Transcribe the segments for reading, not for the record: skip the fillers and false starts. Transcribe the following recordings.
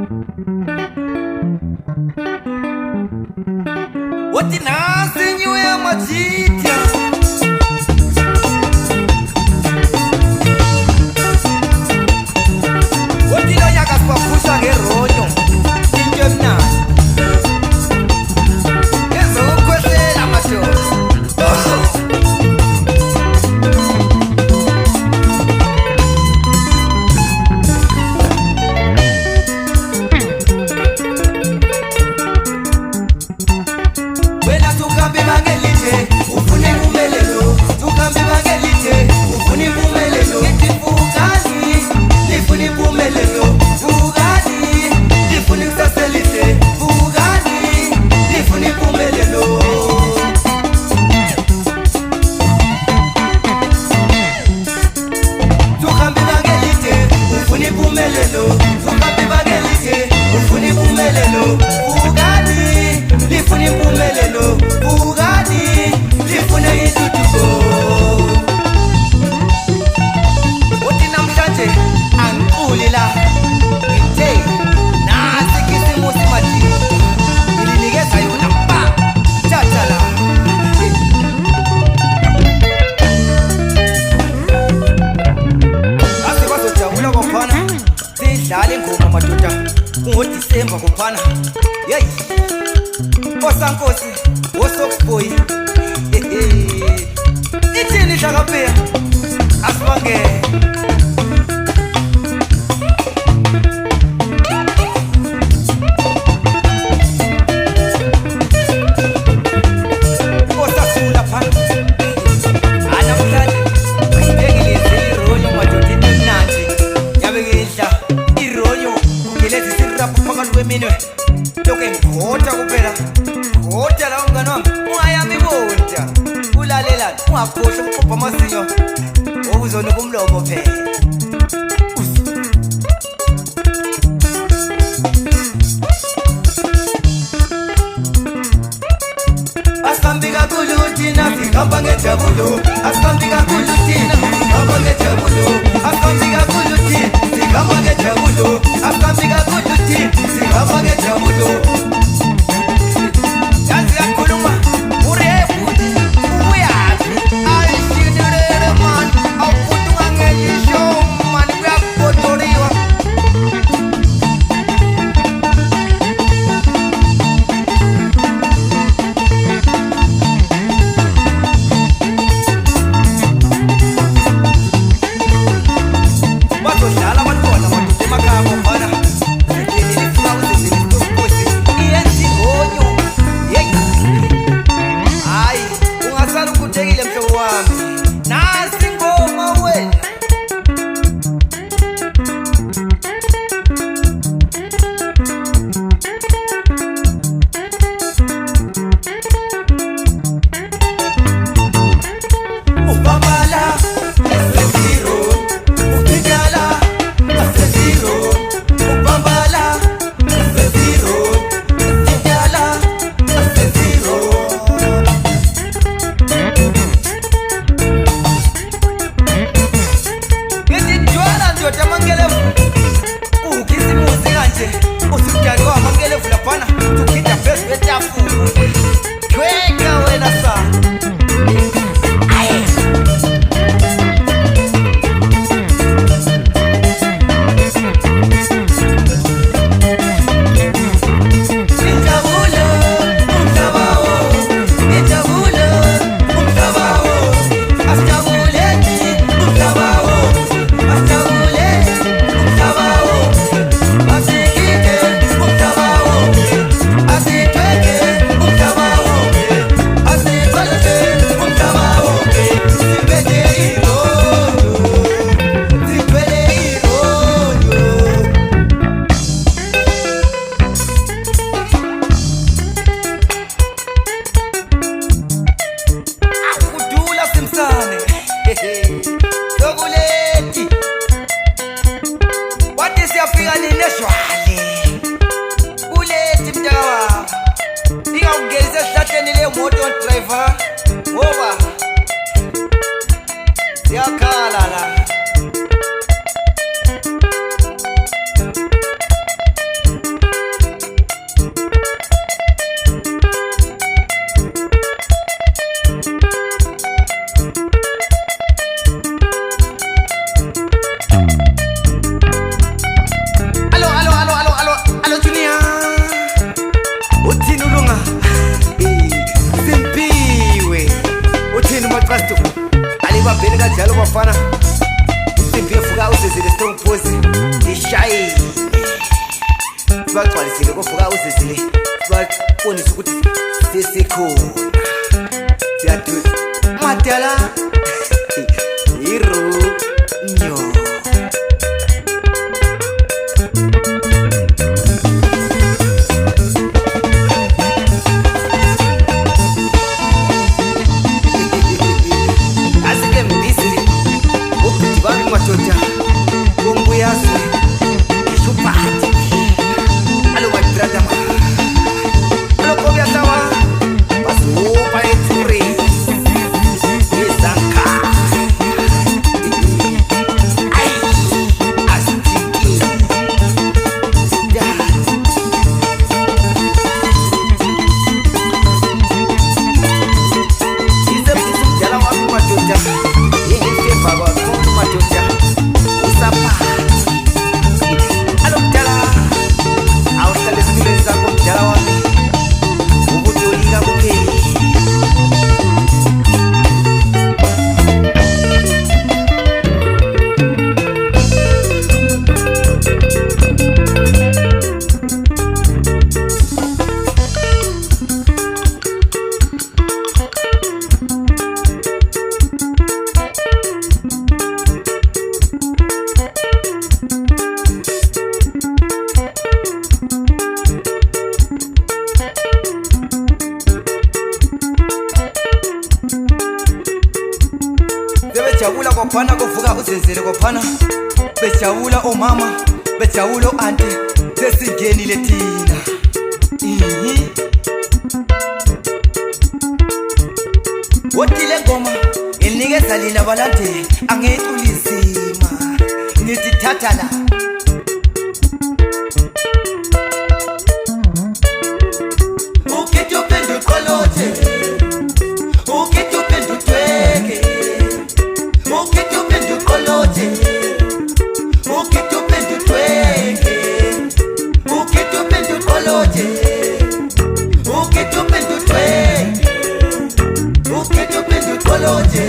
What in nothing you are my Disemba kuphana hey osankosi osokboy ithini hlakaphe asibange osakula phana anamhlanje ngekilezi irolyo madoda emnandi yabe ngidla irolyo ngelezi sirapha phakathi kweminwe lokho ngikhoda kuphela kodwa la ungani wami ungayami bodwa ulalela ungakhohlwa ukubhopha amazinyo okuzona kumlomo phela Asambi kakhulu thina sihamba ngejabulo Asambi kakhulu thina sihamba ngejabulo Asambi kakhulu thina sihamba ngejabulo Asambi kakhulu thina sihamba ngejabulo Yazi yakhuluma urefu uyazi ayishidulele man awufuthi ungangelisho man kuyakubotoriwa sibagcwalisile kuvuka uzizile sibabonisa ukuthi sisikhona siyadula madala ironyo asike mbisi ubhuti bami madoda unguyazwe ishupati alo my brother alo kobya sawa basupa eturi izanka ai astiki ize mjala wa madoda yeye baba kwa madoda usapa alo mjala awusale sikileza kwa mjala wa ubutolika buke bejabula kophana kuvuka uzenzele kophana bejabula omama bejabula aunty sesingenile thina wotile ngoma inikeza lina abalandeli angeculizima ngizithatha la ukhetho phendu qoloje ukhetho phendu tweke ukhetho phendu qoloje ukhetho phendu tweke ukhetho phendu qoloje ukhetho phendu tweke ukhetho phendu qoloje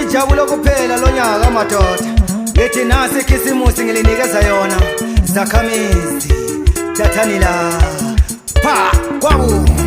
ijabulo kuphela lonyaka madoda ngithi nasi ikhisimusi ngilinikeza yona zakhamizi thathani la pha kwabu